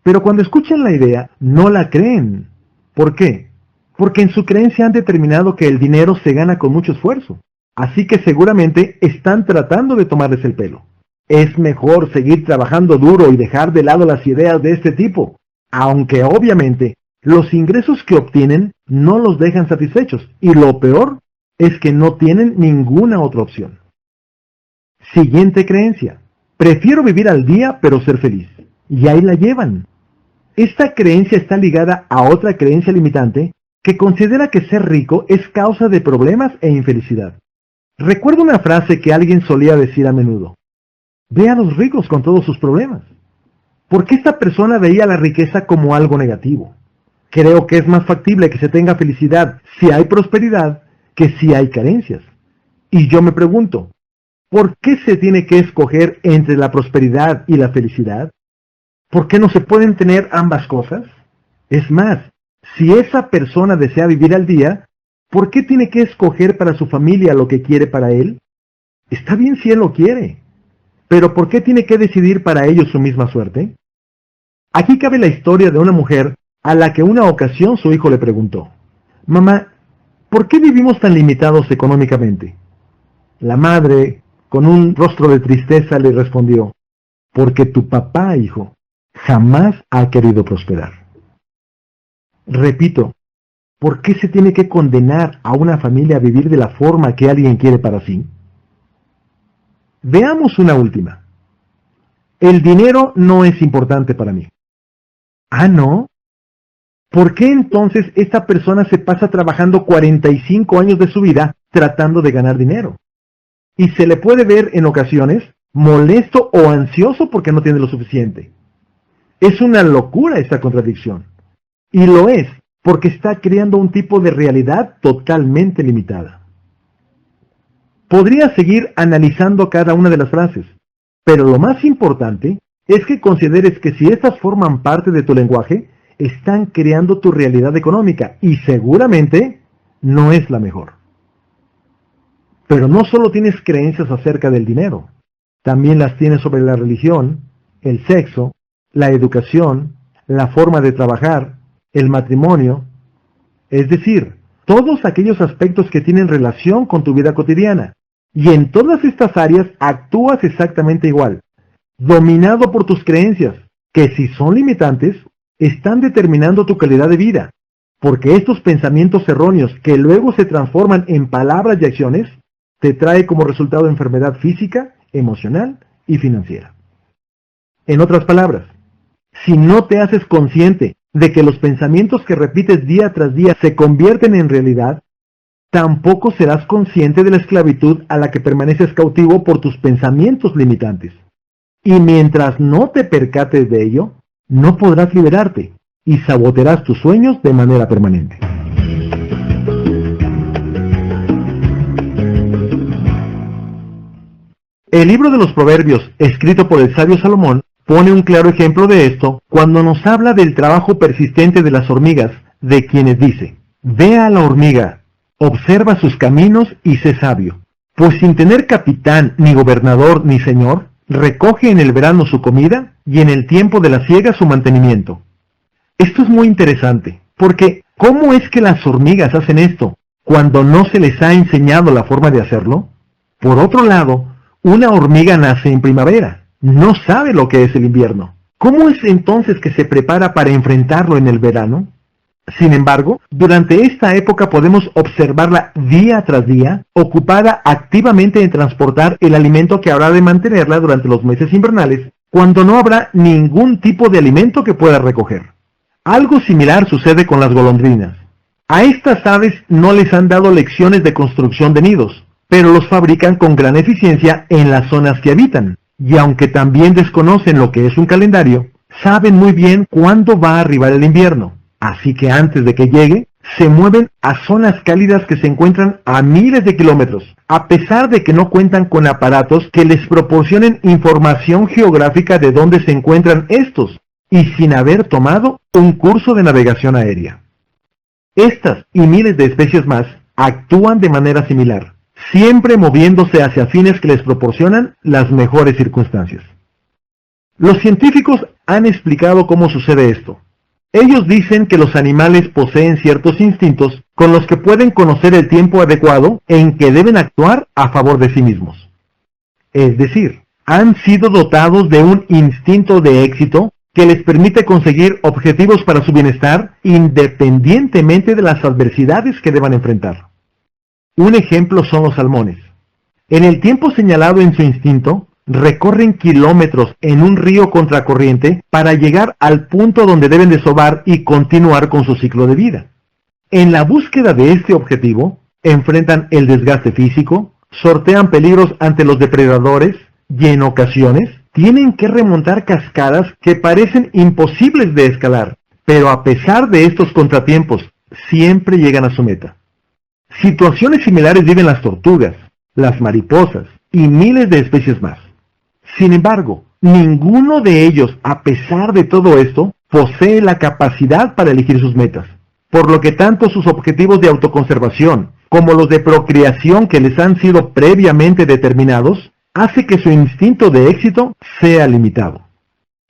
Pero cuando escuchan la idea, no la creen. ¿Por qué? Porque en su creencia han determinado que el dinero se gana con mucho esfuerzo, así que seguramente están tratando de tomarles el pelo. Es mejor seguir trabajando duro y dejar de lado las ideas de este tipo, aunque obviamente los ingresos que obtienen no los dejan satisfechos, y lo peor es que no tienen ninguna otra opción. Siguiente creencia. Prefiero vivir al día pero ser feliz. Y ahí la llevan. Esta creencia está ligada a otra creencia limitante que considera que ser rico es causa de problemas e infelicidad. Recuerdo una frase que alguien solía decir a menudo. Ve a los ricos con todos sus problemas. Porque esta persona veía la riqueza como algo negativo. Creo que es más factible que se tenga felicidad si hay prosperidad que si hay carencias. Y yo me pregunto, ¿por qué se tiene que escoger entre la prosperidad y la felicidad? ¿Por qué no se pueden tener ambas cosas? Es más, si esa persona desea vivir al día, ¿por qué tiene que escoger para su familia lo que quiere para él? Está bien si él lo quiere, pero ¿por qué tiene que decidir para ellos su misma suerte? Aquí cabe la historia de una mujer a la que una ocasión su hijo le preguntó, «Mamá, ¿por qué vivimos tan limitados económicamente?» La madre, con un rostro de tristeza, le respondió, «Porque tu papá, hijo, jamás ha querido prosperar». Repito, ¿por qué se tiene que condenar a una familia a vivir de la forma que alguien quiere para sí? Veamos una última. El dinero no es importante para mí. ¿Ah, no? ¿Por qué entonces esta persona se pasa trabajando 45 años de su vida tratando de ganar dinero? Y se le puede ver en ocasiones molesto o ansioso porque no tiene lo suficiente. Es una locura esta contradicción. Y lo es porque está creando un tipo de realidad totalmente limitada. Podría seguir analizando cada una de las frases, pero lo más importante es que consideres que si estas forman parte de tu lenguaje, están creando tu realidad económica y seguramente no es la mejor. Pero no solo tienes creencias acerca del dinero, también las tienes sobre la religión, el sexo, la educación, la forma de trabajar, el matrimonio, es decir, todos aquellos aspectos que tienen relación con tu vida cotidiana. Y en todas estas áreas actúas exactamente igual, dominado por tus creencias, que si son limitantes, están determinando tu calidad de vida, porque estos pensamientos erróneos que luego se transforman en palabras y acciones, te trae como resultado enfermedad física, emocional y financiera. En otras palabras, si no te haces consciente de que los pensamientos que repites día tras día se convierten en realidad, tampoco serás consciente de la esclavitud a la que permaneces cautivo por tus pensamientos limitantes. Y mientras no te percates de ello, no podrás liberarte y sabotearás tus sueños de manera permanente. El libro de los Proverbios, escrito por el sabio Salomón, pone un claro ejemplo de esto cuando nos habla del trabajo persistente de las hormigas, de quienes dice, «Ve a la hormiga, observa sus caminos y sé sabio, pues sin tener capitán, ni gobernador, ni señor, recoge en el verano su comida y en el tiempo de la siega su mantenimiento». Esto es muy interesante, porque ¿cómo es que las hormigas hacen esto cuando no se les ha enseñado la forma de hacerlo? Por otro lado, una hormiga nace en primavera, no sabe lo que es el invierno. ¿Cómo es entonces que se prepara para enfrentarlo en el verano? Sin embargo, durante esta época podemos observarla día tras día, ocupada activamente en transportar el alimento que habrá de mantenerla durante los meses invernales, cuando no habrá ningún tipo de alimento que pueda recoger. Algo similar sucede con las golondrinas. A estas aves no les han dado lecciones de construcción de nidos, pero los fabrican con gran eficiencia en las zonas que habitan, y aunque también desconocen lo que es un calendario, saben muy bien cuándo va a arribar el invierno. Así que antes de que llegue, se mueven a zonas cálidas que se encuentran a miles de kilómetros, a pesar de que no cuentan con aparatos que les proporcionen información geográfica de dónde se encuentran estos, y sin haber tomado un curso de navegación aérea. Estas y miles de especies más actúan de manera similar, siempre moviéndose hacia fines que les proporcionan las mejores circunstancias. Los científicos han explicado cómo sucede esto. Ellos dicen que los animales poseen ciertos instintos con los que pueden conocer el tiempo adecuado en que deben actuar a favor de sí mismos. Es decir, han sido dotados de un instinto de éxito que les permite conseguir objetivos para su bienestar independientemente de las adversidades que deban enfrentar. Un ejemplo son los salmones. En el tiempo señalado en su instinto, recorren kilómetros en un río contracorriente para llegar al punto donde deben desovar y continuar con su ciclo de vida. En la búsqueda de este objetivo, enfrentan el desgaste físico, sortean peligros ante los depredadores y en ocasiones tienen que remontar cascadas que parecen imposibles de escalar, pero a pesar de estos contratiempos, siempre llegan a su meta. Situaciones similares viven las tortugas, las mariposas y miles de especies más. Sin embargo, ninguno de ellos, a pesar de todo esto, posee la capacidad para elegir sus metas, por lo que tanto sus objetivos de autoconservación como los de procreación que les han sido previamente determinados, hace que su instinto de éxito sea limitado.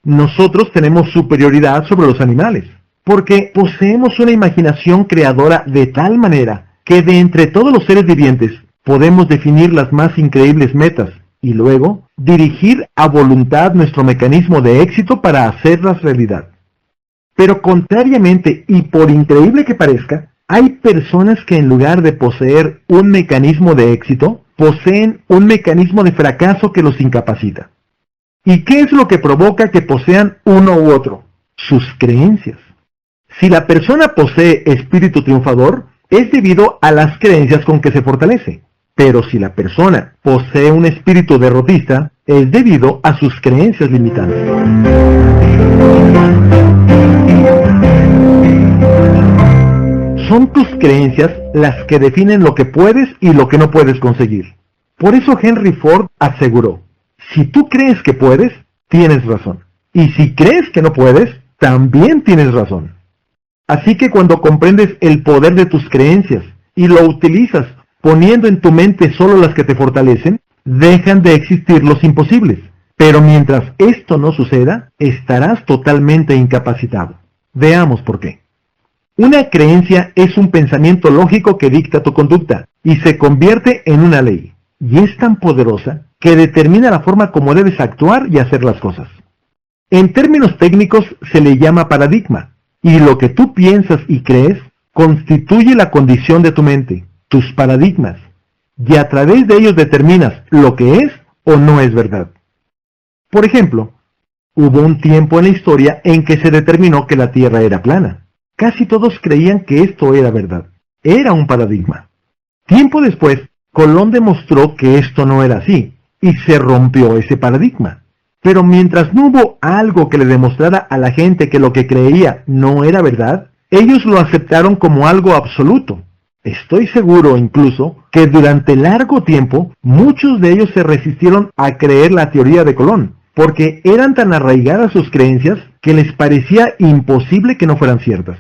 Nosotros tenemos superioridad sobre los animales, porque poseemos una imaginación creadora de tal manera que de entre todos los seres vivientes podemos definir las más increíbles metas y luego dirigir a voluntad nuestro mecanismo de éxito para hacerlas realidad. Pero contrariamente, y por increíble que parezca, hay personas que en lugar de poseer un mecanismo de éxito, poseen un mecanismo de fracaso que los incapacita. ¿Y qué es lo que provoca que posean uno u otro? Sus creencias. Si la persona posee espíritu triunfador, es debido a las creencias con que se fortalece. Pero si la persona posee un espíritu derrotista, es debido a sus creencias limitantes. Son tus creencias las que definen lo que puedes y lo que no puedes conseguir. Por eso Henry Ford aseguró, si tú crees que puedes, tienes razón. Y si crees que no puedes, también tienes razón. Así que cuando comprendes el poder de tus creencias y lo utilizas poniendo en tu mente solo las que te fortalecen, dejan de existir los imposibles. Pero mientras esto no suceda, estarás totalmente incapacitado. Veamos por qué. Una creencia es un pensamiento lógico que dicta tu conducta y se convierte en una ley. Y es tan poderosa que determina la forma como debes actuar y hacer las cosas. En términos técnicos se le llama paradigma, y lo que tú piensas y crees constituye la condición de tu mente, tus paradigmas, y a través de ellos determinas lo que es o no es verdad. Por ejemplo, hubo un tiempo en la historia en que se determinó que la Tierra era plana. Casi todos creían que esto era verdad. Era un paradigma. Tiempo después, Colón demostró que esto no era así, y se rompió ese paradigma. Pero mientras no hubo algo que le demostrara a la gente que lo que creía no era verdad, ellos lo aceptaron como algo absoluto. Estoy seguro incluso que durante largo tiempo muchos de ellos se resistieron a creer la teoría de Colón, porque eran tan arraigadas sus creencias que les parecía imposible que no fueran ciertas.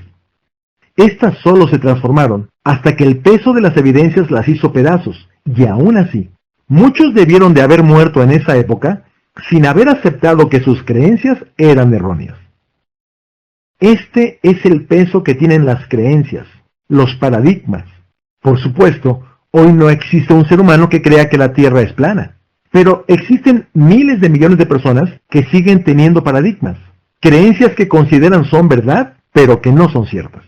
Estas solo se transformaron hasta que el peso de las evidencias las hizo pedazos, y aún así, muchos debieron de haber muerto en esa época sin haber aceptado que sus creencias eran erróneas. Este es el peso que tienen las creencias, los paradigmas. Por supuesto, hoy no existe un ser humano que crea que la Tierra es plana, pero existen miles de millones de personas que siguen teniendo paradigmas, creencias que consideran son verdad, pero que no son ciertas.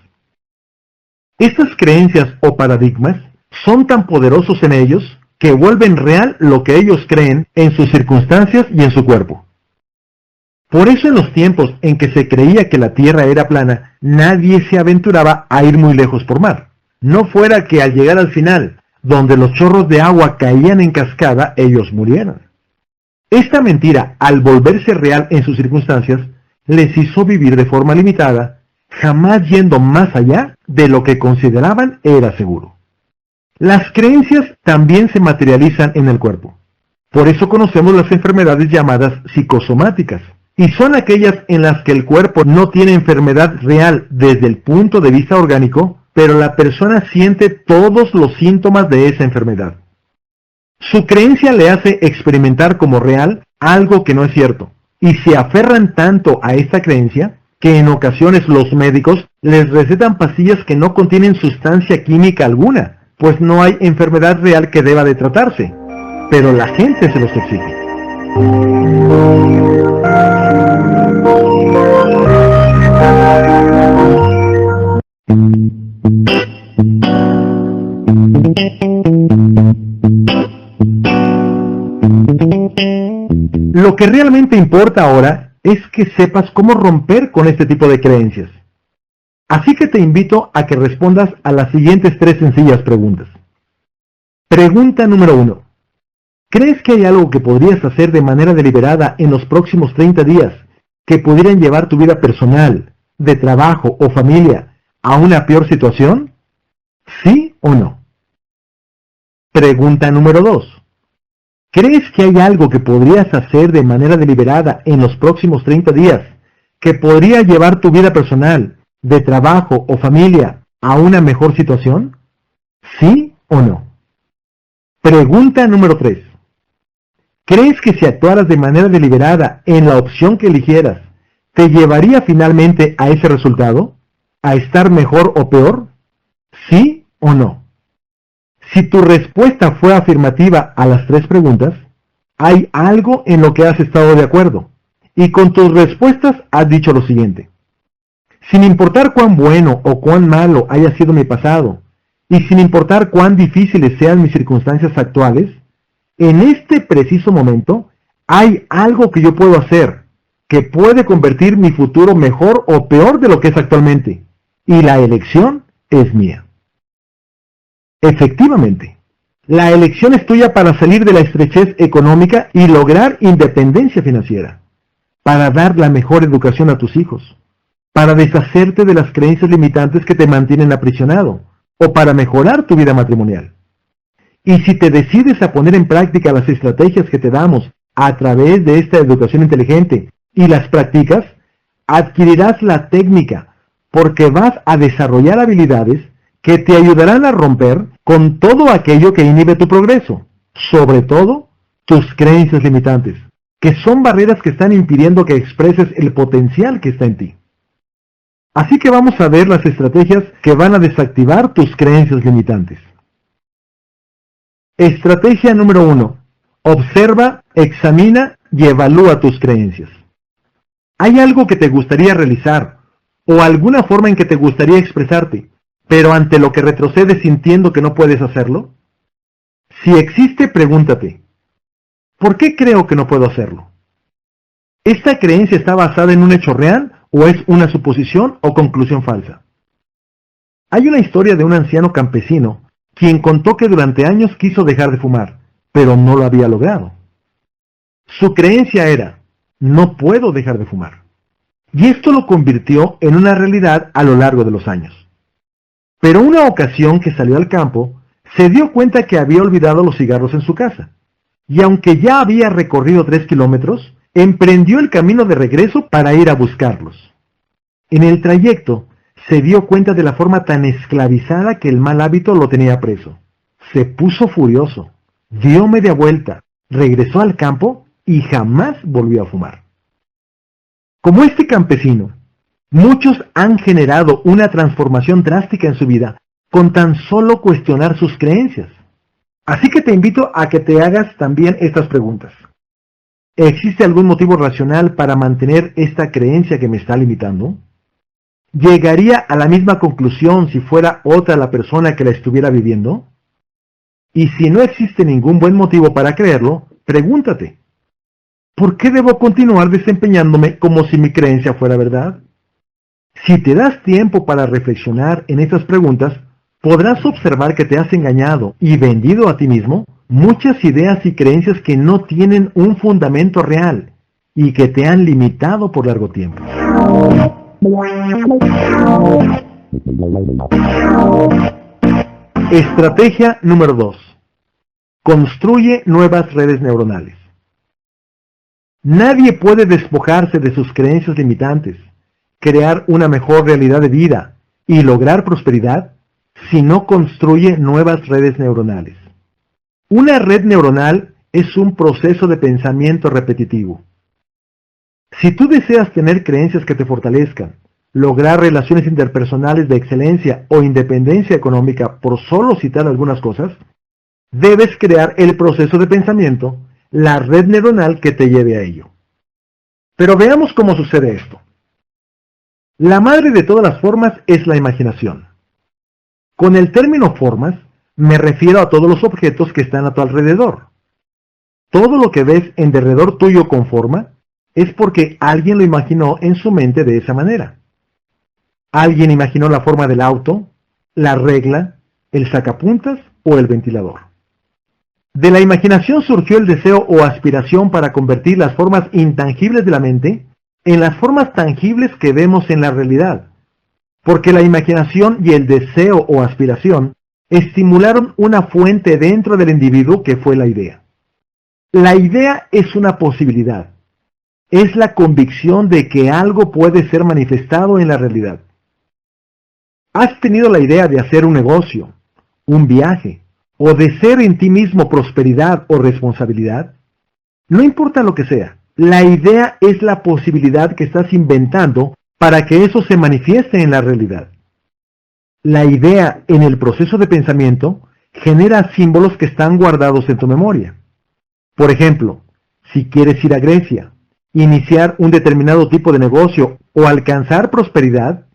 Estas creencias o paradigmas son tan poderosos en ellos que vuelven real lo que ellos creen en sus circunstancias y en su cuerpo. Por eso en los tiempos en que se creía que la Tierra era plana, nadie se aventuraba a ir muy lejos por mar. No fuera que al llegar al final, donde los chorros de agua caían en cascada, ellos murieran. Esta mentira, al volverse real en sus circunstancias, les hizo vivir de forma limitada, jamás yendo más allá de lo que consideraban era seguro. Las creencias también se materializan en el cuerpo. Por eso conocemos las enfermedades llamadas psicosomáticas, y son aquellas en las que el cuerpo no tiene enfermedad real desde el punto de vista orgánico, pero la persona siente todos los síntomas de esa enfermedad. Su creencia le hace experimentar como real algo que no es cierto, y se aferran tanto a esta creencia que en ocasiones los médicos les recetan pastillas que no contienen sustancia química alguna, pues no hay enfermedad real que deba de tratarse, pero la gente se los exige. Lo que realmente importa ahora es que sepas cómo romper con este tipo de creencias. Así que te invito a que respondas a las siguientes 3 sencillas preguntas. Pregunta número 1. ¿Crees que hay algo que podrías hacer de manera deliberada en los próximos 30 días que pudieran llevar tu vida personal, de trabajo o familia a una peor situación? ¿Sí o no? Pregunta número 2. ¿Crees que hay algo que podrías hacer de manera deliberada en los próximos 30 días que podría llevar tu vida personal, de trabajo o familia a una mejor situación? ¿Sí o no? Pregunta número 3. ¿Crees que si actuaras de manera deliberada en la opción que eligieras, te llevaría finalmente a ese resultado? ¿A estar mejor o peor? ¿Sí o no? Si tu respuesta fue afirmativa a las 3 preguntas, hay algo en lo que has estado de acuerdo, y con tus respuestas has dicho lo siguiente. Sin importar cuán bueno o cuán malo haya sido mi pasado, y sin importar cuán difíciles sean mis circunstancias actuales, en este preciso momento hay algo que yo puedo hacer, que puede convertir mi futuro mejor o peor de lo que es actualmente, y la elección es mía. Efectivamente, la elección es tuya para salir de la estrechez económica y lograr independencia financiera, para dar la mejor educación a tus hijos, para deshacerte de las creencias limitantes que te mantienen aprisionado, o para mejorar tu vida matrimonial. Y si te decides a poner en práctica las estrategias que te damos a través de esta educación inteligente y las practicas, adquirirás la técnica, porque vas a desarrollar habilidades que te ayudarán a romper con todo aquello que inhibe tu progreso, sobre todo tus creencias limitantes, que son barreras que están impidiendo que expreses el potencial que está en ti. Así que vamos a ver las estrategias que van a desactivar tus creencias limitantes. Estrategia número 1. Observa, examina y evalúa tus creencias. ¿Hay algo que te gustaría realizar o alguna forma en que te gustaría expresarte, pero ante lo que retrocedes sintiendo que no puedes hacerlo? Si existe, pregúntate, ¿por qué creo que no puedo hacerlo? ¿Esta creencia está basada en un hecho real o es una suposición o conclusión falsa? Hay una historia de un anciano campesino quien contó que durante años quiso dejar de fumar, pero no lo había logrado. Su creencia era, no puedo dejar de fumar. Y esto lo convirtió en una realidad a lo largo de los años. Pero una ocasión que salió al campo, se dio cuenta que había olvidado los cigarros en su casa. Y aunque ya había recorrido 3 kilómetros, emprendió el camino de regreso para ir a buscarlos. En el trayecto, se dio cuenta de la forma tan esclavizada que el mal hábito lo tenía preso. Se puso furioso, dio media vuelta, regresó al campo y jamás volvió a fumar. Como este campesino, muchos han generado una transformación drástica en su vida con tan solo cuestionar sus creencias. Así que te invito a que te hagas también estas preguntas. ¿Existe algún motivo racional para mantener esta creencia que me está limitando? ¿llegaría a la misma conclusión si fuera otra la persona que la estuviera viviendo? Y si no existe ningún buen motivo para creerlo, pregúntate, ¿por qué debo continuar desempeñándome como si mi creencia fuera verdad? Si te das tiempo para reflexionar en estas preguntas, podrás observar que te has engañado y vendido a ti mismo muchas ideas y creencias que no tienen un fundamento real y que te han limitado por largo tiempo. Estrategia número 2. Construye nuevas redes neuronales. Nadie puede despojarse de sus creencias limitantes, crear una mejor realidad de vida y lograr prosperidad si no construye nuevas redes neuronales. Una red neuronal es un proceso de pensamiento repetitivo. Si tú deseas tener creencias que te fortalezcan, lograr relaciones interpersonales de excelencia o independencia económica, por solo citar algunas cosas, debes crear el proceso de pensamiento, la red neuronal que te lleve a ello. Pero veamos cómo sucede esto. La madre de todas las formas es la imaginación. Con el término formas, me refiero a todos los objetos que están a tu alrededor. Todo lo que ves en derredor tuyo con forma es porque alguien lo imaginó en su mente de esa manera. Alguien imaginó la forma del auto, la regla, el sacapuntas o el ventilador. De la imaginación surgió el deseo o aspiración para convertir las formas intangibles de la mente en las formas tangibles que vemos en la realidad, porque la imaginación y el deseo o aspiración estimularon una fuente dentro del individuo que fue la idea. La idea es una posibilidad. Es la convicción de que algo puede ser manifestado en la realidad. ¿Has tenido la idea de hacer un negocio, un viaje, o de ser en ti mismo prosperidad o responsabilidad? No importa lo que sea, la idea es la posibilidad que estás inventando para que eso se manifieste en la realidad. La idea en el proceso de pensamiento genera símbolos que están guardados en tu memoria. Por ejemplo, si quieres ir a Grecia, iniciar un determinado tipo de negocio o alcanzar prosperidad,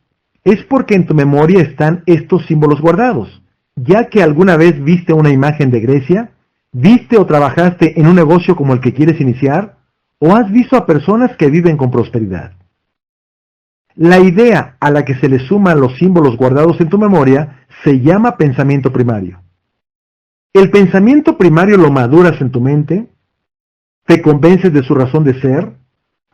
es porque en tu memoria están estos símbolos guardados, ya que alguna vez viste una imagen de Grecia, viste o trabajaste en un negocio como el que quieres iniciar, o has visto a personas que viven con prosperidad. La idea a la que se le suman los símbolos guardados en tu memoria se llama pensamiento primario. El pensamiento primario lo maduras en tu mente, te convences de su razón de ser,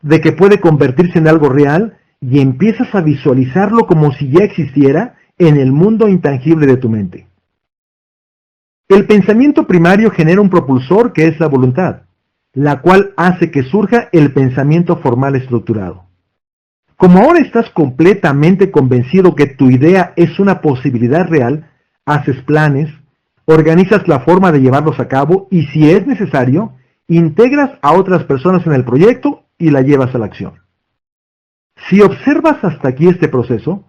de que puede convertirse en algo real y empiezas a visualizarlo como si ya existiera en el mundo intangible de tu mente. El pensamiento primario genera un propulsor que es la voluntad, la cual hace que surja el pensamiento formal estructurado. Como ahora estás completamente convencido que tu idea es una posibilidad real, haces planes, organizas la forma de llevarlos a cabo y, si es necesario, integras a otras personas en el proyecto y la llevas a la acción. Si observas hasta aquí este proceso,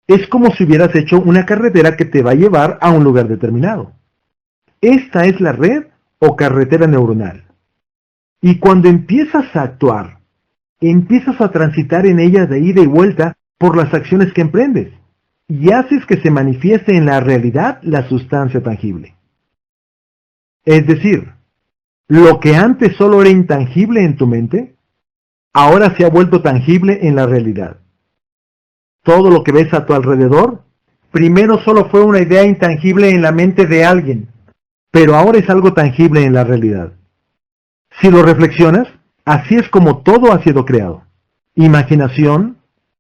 es como si hubieras hecho una carretera que te va a llevar a un lugar determinado. Esta es la red o carretera neuronal. Y cuando empiezas a actuar, empiezas a transitar en ella de ida y vuelta por las acciones que emprendes, y haces que se manifieste en la realidad la sustancia tangible. Es decir, lo que antes solo era intangible en tu mente, ahora se ha vuelto tangible en la realidad. Todo lo que ves a tu alrededor, primero solo fue una idea intangible en la mente de alguien, pero ahora es algo tangible en la realidad. Si lo reflexionas, así es como todo ha sido creado. Imaginación,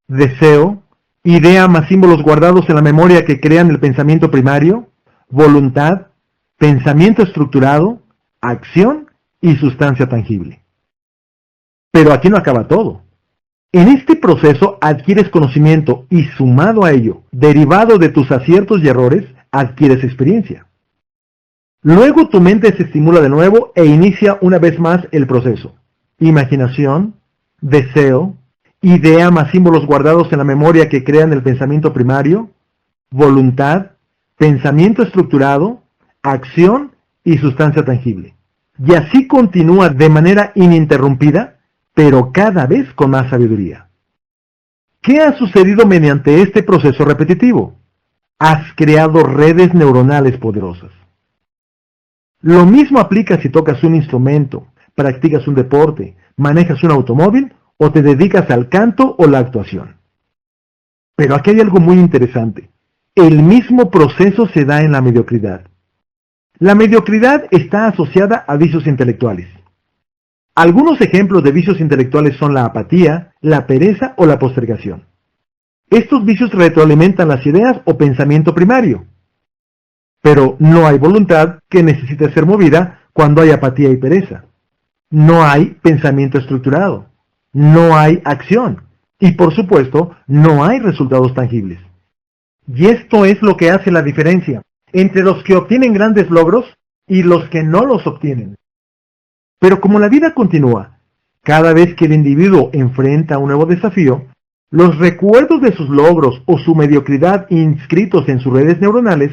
deseo, idea más símbolos guardados en la memoria que crean el pensamiento primario, voluntad, pensamiento estructurado, acción y sustancia tangible. Pero aquí no acaba todo. En este proceso adquieres conocimiento y, sumado a ello, derivado de tus aciertos y errores, adquieres experiencia. Luego tu mente se estimula de nuevo e inicia una vez más el proceso. Imaginación, deseo, idea más símbolos guardados en la memoria que crean el pensamiento primario, voluntad, pensamiento estructurado, acción y sustancia tangible. Y así continúa de manera ininterrumpida, pero cada vez con más sabiduría. ¿Qué ha sucedido mediante este proceso repetitivo? Has creado redes neuronales poderosas. Lo mismo aplica si tocas un instrumento, practicas un deporte, manejas un automóvil o te dedicas al canto o la actuación. Pero aquí hay algo muy interesante. El mismo proceso se da en la mediocridad. La mediocridad está asociada a vicios intelectuales. Algunos ejemplos de vicios intelectuales son la apatía, la pereza o la postergación. Estos vicios retroalimentan las ideas o pensamiento primario. Pero no hay voluntad que necesite ser movida cuando hay apatía y pereza. No hay pensamiento estructurado. No hay acción. Y por supuesto, no hay resultados tangibles. Y esto es lo que hace la diferencia entre los que obtienen grandes logros y los que no los obtienen. Pero como la vida continúa, cada vez que el individuo enfrenta un nuevo desafío, los recuerdos de sus logros o su mediocridad inscritos en sus redes neuronales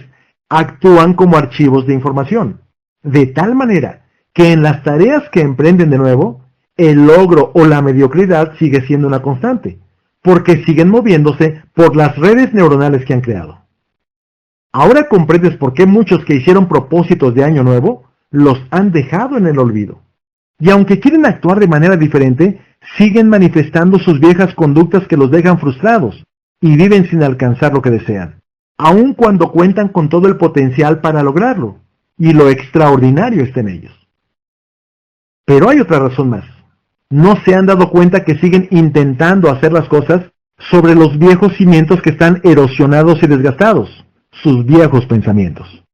actúan como archivos de información, de tal manera que en las tareas que emprenden de nuevo, el logro o la mediocridad sigue siendo una constante, porque siguen moviéndose por las redes neuronales que han creado. Ahora comprendes por qué muchos que hicieron propósitos de año nuevo los han dejado en el olvido. Y aunque quieren actuar de manera diferente, siguen manifestando sus viejas conductas que los dejan frustrados y viven sin alcanzar lo que desean, aun cuando cuentan con todo el potencial para lograrlo, y lo extraordinario está en ellos. Pero hay otra razón más. No se han dado cuenta que siguen intentando hacer las cosas sobre los viejos cimientos que están erosionados y desgastados, sus viejos pensamientos.